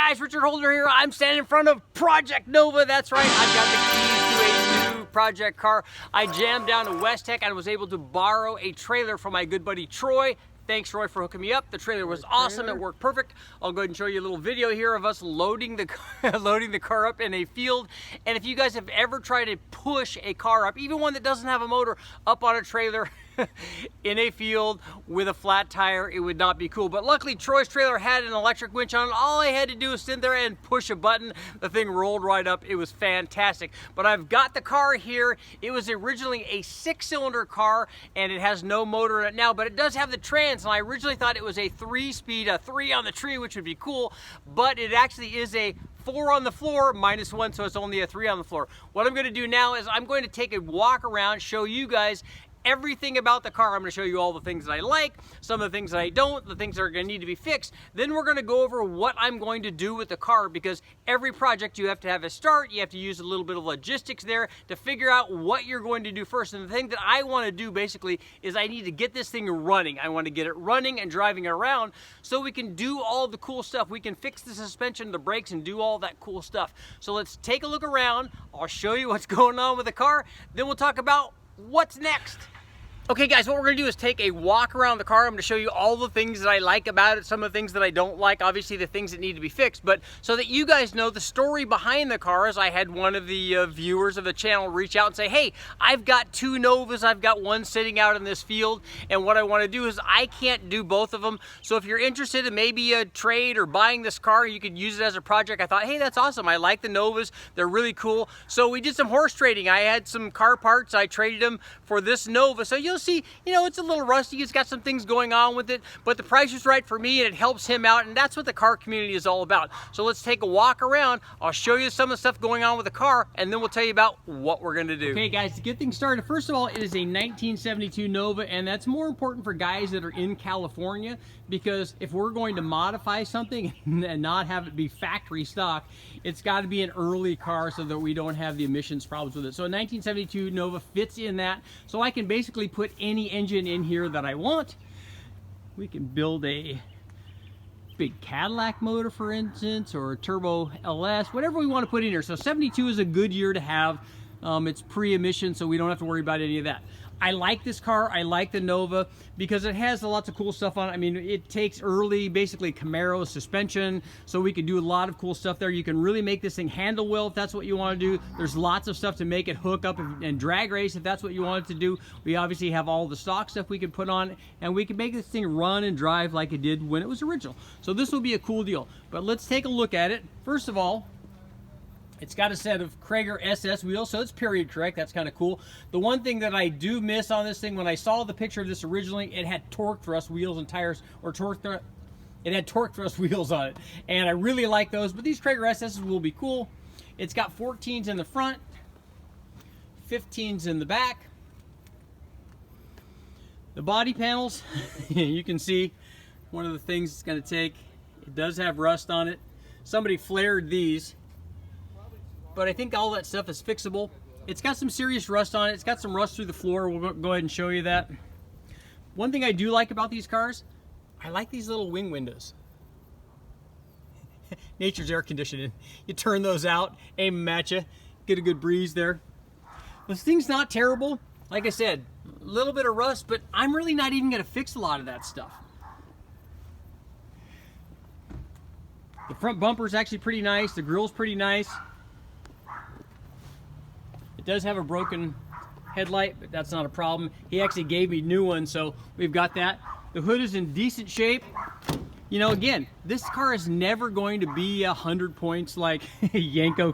guys, Richard Holder here. I'm standing in front of Project Nova. That's right, I've got the keys to a new project car. I jammed down to West Tech and was able to borrow a trailer from my good buddy Troy. Thanks, Troy, for hooking me up. The trailer was awesome. It worked perfect. I'll go ahead and show you a little video here of us loading the car up in a field. And if you guys have ever tried to push a car up, even one that doesn't have a motor, up on a trailer in a field with a flat tire, it would not be cool. But luckily, Troy's trailer had an electric winch on it. All I had to do was sit there and push a button. The thing rolled right up. It was fantastic. But I've got the car here. It was originally a 6-cylinder car, and it has no motor in it now, but it does have the trans. And I originally thought it was a 3-speed, a 3 on the tree, which would be cool, but it actually is a 4 on the floor -1, so it's only a 3 on the floor. What I'm going to do now is I'm going to take a walk around, show you guys everything about the car. I'm going to show you all the things that I like, some of the things that I don't, the things that are going to need to be fixed. Then we're going to go over what I'm going to do with the car, because every project you have to have a start. You have to use a little bit of logistics there to figure out what you're going to do first. And the thing that I want to do basically is I need to get this thing running. I want to get it running and driving it around so we can do all the cool stuff. We can fix the suspension, the brakes, and do all that cool stuff. So let's take a look around. I'll show you what's going on with the car. Then we'll talk about what's next. Okay guys, what we're going to do is take a walk around the car. I'm going to show you all the things that I like about it, some of the things that I don't like, obviously the things that need to be fixed, but so that you guys know the story behind the cars. I had one of the viewers of the channel reach out and say, hey, I've got 2 Novas, I've got one sitting out in this field, and what I want to do is I can't do both of them. So if you're interested in maybe a trade or buying this car, you could use it as a project. I thought, hey, that's awesome. I like the Novas. They're really cool. So we did some horse trading. I had some car parts. I traded them for this Nova. So you'll see, you know, it's a little rusty. It's got some things going on with it, but the price is right for me and it helps him out, and that's what the car community is all about. So let's take a walk around. I'll show you some of the stuff going on with the car, and then we'll tell you about what we're going to do. Okay guys, to get things started, first of all, it is a 1972 Nova, and that's more important for guys that are in California, because if we're going to modify something and not have it be factory stock, it's got to be an early car so that we don't have the emissions problems with it. So a 1972 Nova fits in that, so I can basically put any engine in here that I want. We can build a big Cadillac motor, for instance, or a turbo LS, whatever we want to put in here. So 72 is a good year to have. It's pre-emission, so we don't have to worry about any of that. I like this car. I like the Nova because it has lots of cool stuff on it. I mean, it takes early, basically Camaro suspension, so we can do a lot of cool stuff there. You can really make this thing handle well if that's what you want to do. There's lots of stuff to make it hook up and drag race if that's what you want it to do. We obviously have all the stock stuff we can put on, and we can make this thing run and drive like it did when it was original. So this will be a cool deal. But let's take a look at it. First of all, it's got a set of Krager SS wheels, so it's period correct. That's kind of cool. The one thing that I do miss on this thing, when I saw the picture of this originally, it had torque thrust wheels and tires, or it had torque thrust wheels on it, and I really like those. But these Krager SSs will be cool. It's got 14s in the front, 15s in the back. The body panels, you can see one of the things it's going to take. It does have rust on it. Somebody flared these, but I think all that stuff is fixable. It's got some serious rust on it. It's got some rust through the floor. We'll go ahead and show you that. One thing I do like about these cars, I like these little wing windows. Nature's air conditioning. You turn those out, aim them at you, get a good breeze there. This thing's not terrible. Like I said, a little bit of rust, but I'm really not even gonna fix a lot of that stuff. The front bumper's actually pretty nice. The grill's pretty nice. It does have a broken headlight, but that's not a problem. He actually gave me new ones, so we've got that. The hood is in decent shape. You know, again, this car is never going to be 100 points like Yanko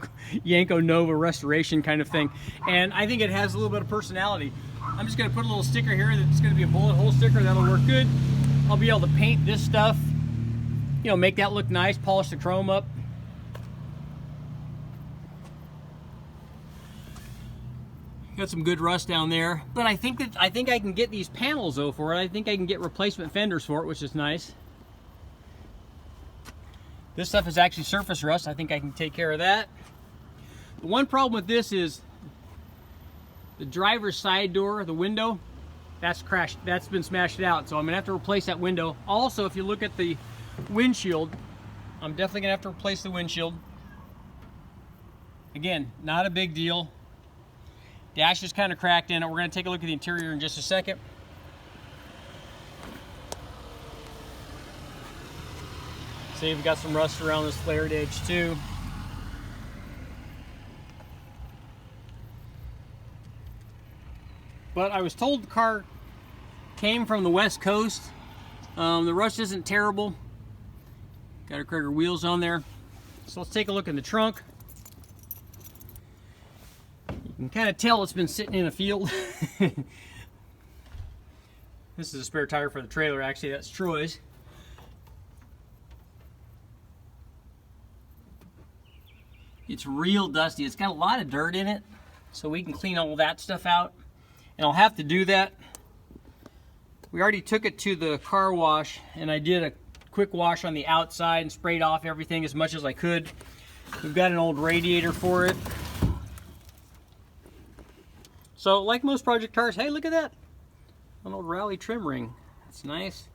Nova restoration kind of thing. And I think it has a little bit of personality. I'm just gonna put a little sticker here that's gonna be a bullet hole sticker. That'll work good. I'll be able to paint this stuff, you know, make that look nice, polish the chrome up. Got some good rust down there, but I think I can get these panels though for it. I think I can get replacement fenders for it, which is nice. This stuff is actually surface rust. I think I can take care of that. The one problem with this is the driver's side door, the window, that's crashed. That's been smashed out, so I'm gonna have to replace that window. Also, if you look at the windshield, I'm definitely gonna have to replace the windshield. Again, not a big deal. Dash is kind of cracked in it. We're gonna take a look at the interior in just a second. See, we've got some rust around this flared edge too. But I was told the car came from the West Coast. The rust isn't terrible. Got our Krieger wheels on there. So let's take a look in the trunk. You can kind of tell it's been sitting in a field. This is a spare tire for the trailer, actually. That's Troy's. It's real dusty. It's got a lot of dirt in it, so we can clean all that stuff out. And I'll have to do that. We already took it to the car wash, and I did a quick wash on the outside and sprayed off everything as much as I could. We've got an old radiator for it. So, like most project cars, hey, look at that. An old rally trim ring. That's nice.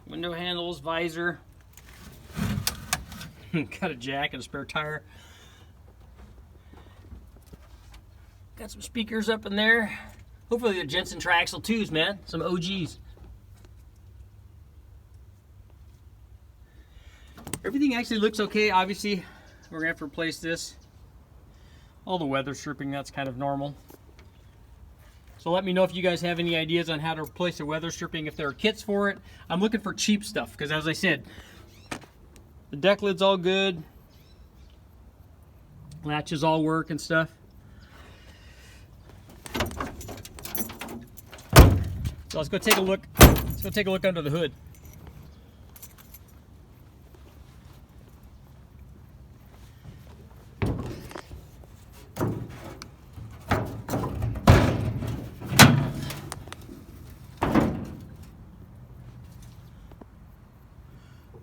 Window handles, visor. Got a jack and a spare tire. Got some speakers up in there. Hopefully the Jensen triaxle 2s, man. Some OGs. Everything actually looks okay. Obviously, we're gonna have to replace this. All the weather stripping, that's kind of normal. So let me know if you guys have any ideas on how to replace the weather stripping, if there are kits for it. I'm looking for cheap stuff, because as I said, the deck lid's all good. Latches all work and stuff. So let's go take a look. Let's go take a look under the hood.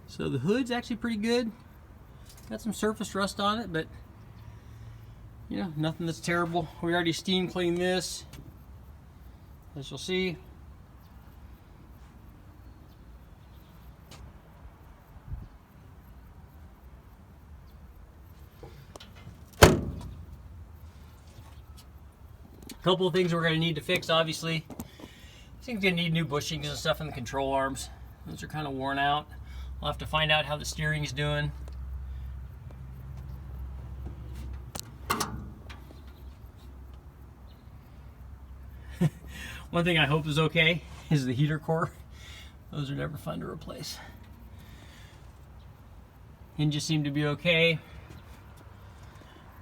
So the hood's actually pretty good. Got some surface rust on it, but you know, nothing that's terrible. We already steam cleaned this, as you'll see. A couple of things we're going to need to fix, obviously. I think we're going to need new bushings and stuff in the control arms. Those are kind of worn out. We'll have to find out how the steering's doing. One thing I hope is okay is the heater core. Those are never fun to replace. Hinges seem to be okay.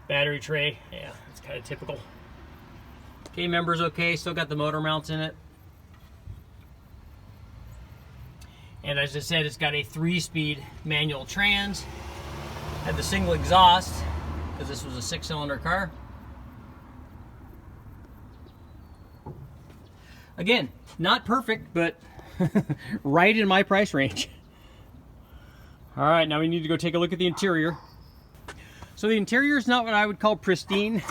Battery tray, yeah, it's kind of typical. K-member's okay, still got the motor mounts in it. And as I said, it's got a 3-speed manual trans. Had the single exhaust, because this was a 6-cylinder car. Again, not perfect, but right in my price range. All right, now we need to go take a look at the interior. So the interior is not what I would call pristine.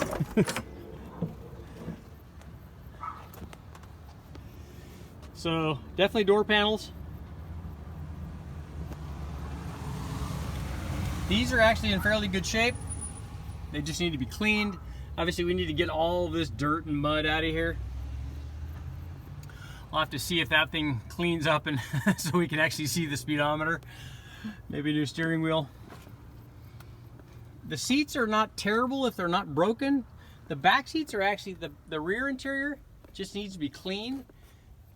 So definitely door panels. These are actually in fairly good shape. They just need to be cleaned. Obviously we need to get all this dirt and mud out of here. I'll have to see if that thing cleans up and so we can actually see the speedometer. Maybe a new steering wheel. The seats are not terrible if they're not broken. The back seats are actually, the rear interior just needs to be clean.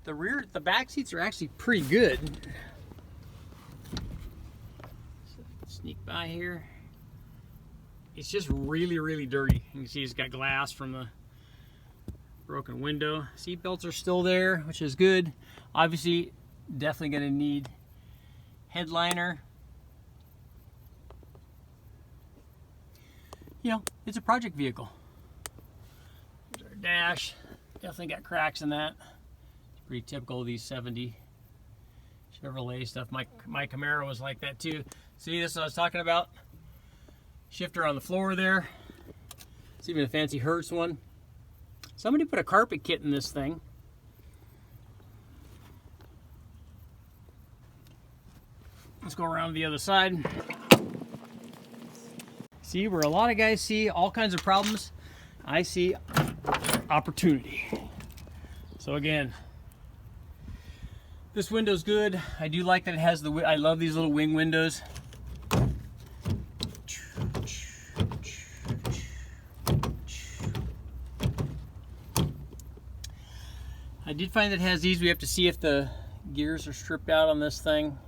The back seats are actually pretty good. Sneak by here. It's just really, really dirty. You can see it's got glass from the broken window. Seat belts are still there, which is good. Obviously, definitely going to need headliner. You know, it's a project vehicle. There's our dash. Definitely got cracks in that. It's pretty typical of these 70 Chevrolet stuff. My Camaro was like that too. See, this is what I was talking about. Shifter on the floor there. It's even a fancy Hertz one. Somebody put a carpet kit in this thing. Let's go around to the other side. See, where a lot of guys see all kinds of problems, I see opportunity. So again, this window's good. I do like that it has the, I love these little wing windows. I did find that it has these. We have to see if the gears are stripped out on this thing.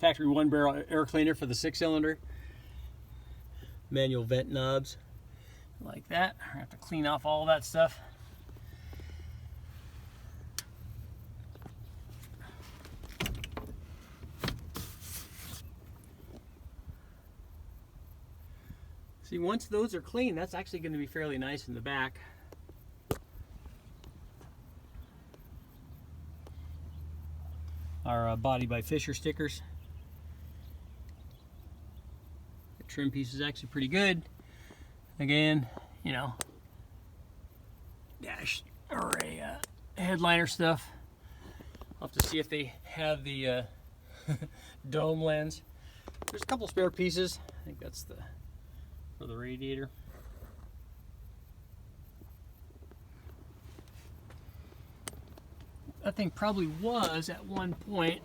Factory 1 barrel air cleaner for the 6-cylinder. Manual vent knobs like that. I have to clean off all that stuff. See, once those are clean, that's actually going to be fairly nice in the back. Our Body by Fisher stickers. The trim piece is actually pretty good. Again, you know, dash or a headliner stuff. I'll have to see if they have the dome lens. There's a couple spare pieces. I think that's the for the radiator. That thing probably was at one point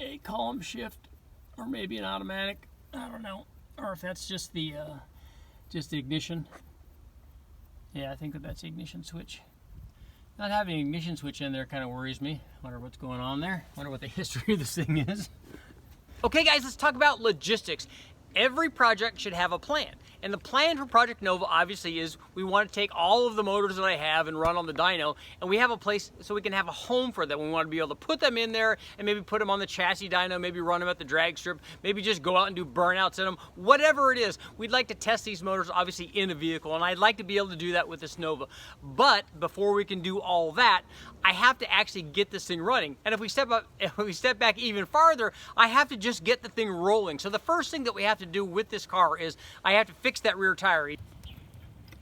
a column shift or maybe an automatic. I don't know, or if that's just the ignition. Yeah, I think that's the ignition switch. Not having an ignition switch in there kind of worries me. Wonder what's going on there. Wonder what the history of this thing is. Okay guys, let's talk about logistics. Every project should have a plan. And the plan for Project Nova obviously is we want to take all of the motors that I have and run on the dyno, and we have a place so we can have a home for them. We want to be able to put them in there and maybe put them on the chassis dyno, maybe run them at the drag strip, maybe just go out and do burnouts in them. Whatever it is, we'd like to test these motors obviously in a vehicle, and I'd like to be able to do that with this Nova. But before we can do all that, I have to actually get this thing running. And if we step back even farther, I have to just get the thing rolling. So the first thing that we have to do with this car is I have to fix that rear tire.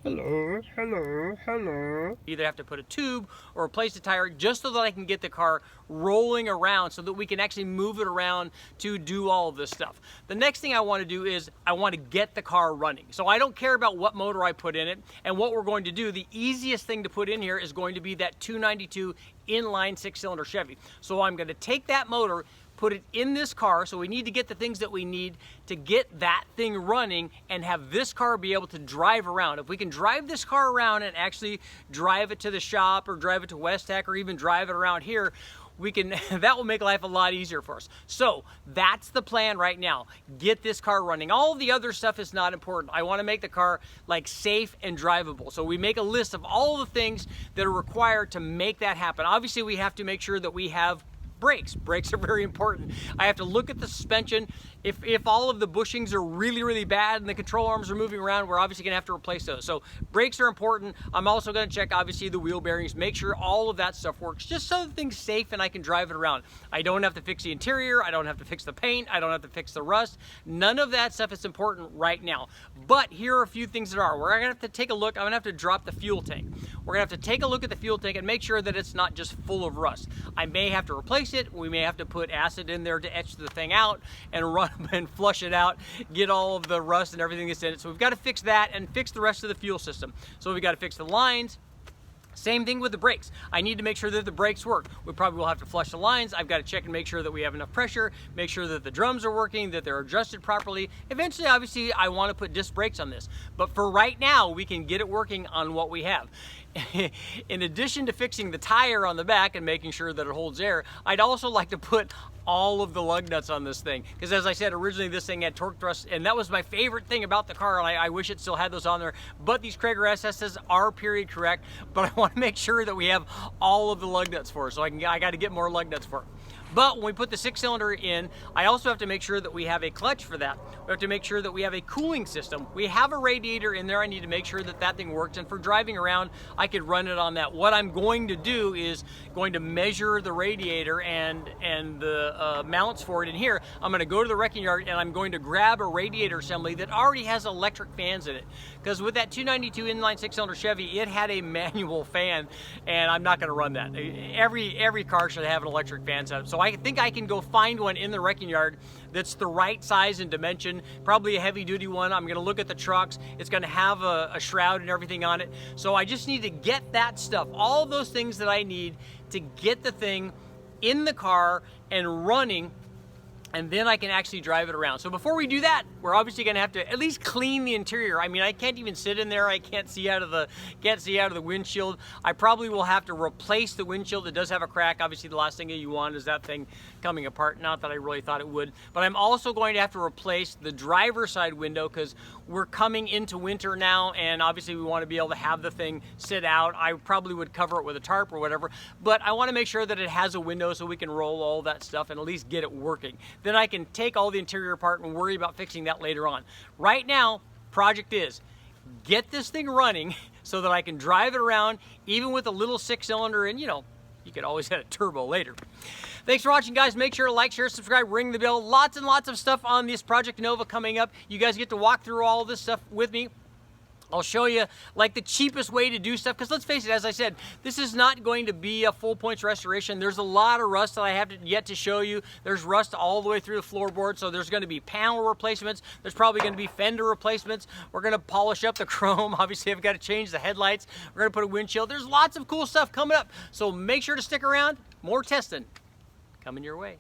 Hello, hello, hello. Either have to put a tube or replace the tire just so that I can get the car rolling around so that we can actually move it around to do all of this stuff. The next thing I want to do is I want to get the car running. So I don't care about what motor I put in it and what we're going to do. The easiest thing to put in here is going to be that 292 inline 6-cylinder Chevy. So I'm going to take that motor, put it in this car, so we need to get the things that we need to get that thing running and have this car be able to drive around. If we can drive this car around and actually drive it to the shop or drive it to West Tech or even drive it around here, we can, that will make life a lot easier for us. So that's the plan right now. Get this car running. All the other stuff is not important. I want to make the car like safe and drivable. So we make a list of all the things that are required to make that happen. Obviously we have to make sure that we have brakes. Brakes are very important. I have to look at the suspension. If all of the bushings are really, really bad and the control arms are moving around, we're obviously gonna have to replace those. So brakes are important. I'm also gonna check obviously the wheel bearings, make sure all of that stuff works, just so the thing's safe and I can drive it around. I don't have to fix the interior, I don't have to fix the paint, I don't have to fix the rust. None of that stuff is important right now. But here are a few things that are. We're gonna have to take a look, I'm gonna have to drop the fuel tank. We're gonna have to take a look at the fuel tank and make sure that it's not just full of rust. I may have to replace it, we may have to put acid in there to etch the thing out and run and flush it out, get all of the rust and everything that's in it. So we've got to fix that and fix the rest of the fuel system. So we've got to fix the lines. Same thing with the brakes. I need to make sure that the brakes work. We probably will have to flush the lines. I've got to check and make sure that we have enough pressure, make sure that the drums are working, that they're adjusted properly. Eventually, obviously, I want to put disc brakes on this. But for right now, we can get it working on what we have. In addition to fixing the tire on the back and making sure that it holds air, I'd also like to put all of the lug nuts on this thing. Because as I said, originally this thing had torque thrust, and that was my favorite thing about the car, and I wish it still had those on there. But these Krager SSs are period correct, but I want to make sure that we have all of the lug nuts for it, so I got to get more lug nuts for it. But when we put the 6-cylinder in, I also have to make sure that we have a clutch for that. We have to make sure that we have a cooling system. We have a radiator in there. I need to make sure that that thing works. And for driving around, I could run it on that. What I'm going to do is going to measure the radiator and the mounts for it in here. I'm going to go to the wrecking yard and I'm going to grab a radiator assembly that already has electric fans in it. Because with that 292 inline 6-cylinder Chevy, it had a manual fan, and I'm not going to run that. Every car should have an electric fan setup. So I think I can go find one in the wrecking yard that's the right size and dimension, probably a heavy duty one. I'm going to look at the trucks. It's going to have a shroud and everything on it. So I just need to get that stuff, all those things that I need to get the thing in the car and running, and then I can actually drive it around. So before we do that, we're obviously gonna have to at least clean the interior. I mean, I can't even sit in there. I can't see out of the windshield. I probably will have to replace the windshield. It does have a crack. Obviously, the last thing that you want is that thing coming apart. Not that I really thought it would, but I'm also going to have to replace the driver's side window because we're coming into winter now, and obviously we want to be able to have the thing sit out. I probably would cover it with a tarp or whatever, but I want to make sure that it has a window so we can roll all that stuff and at least get it working. Then I can take all the interior apart and worry about fixing that later on. Right now, project is get this thing running so that I can drive it around, even with a little 6-cylinder, and you know, you could always add a turbo later. Thanks for watching, guys. Make sure to like, share, subscribe, ring the bell. Lots and lots of stuff on this Project Nova coming up. You guys get to walk through all this stuff with me. I'll show you like the cheapest way to do stuff, because let's face it, as I said, this is not going to be a full points restoration. There's a lot of rust that I have yet to show you. There's rust all the way through the floorboard, so there's going to be panel replacements. There's probably going to be fender replacements. We're going to polish up the chrome. Obviously, I've got to change the headlights. We're going to put a windshield. There's lots of cool stuff coming up, so make sure to stick around. More testing coming your way.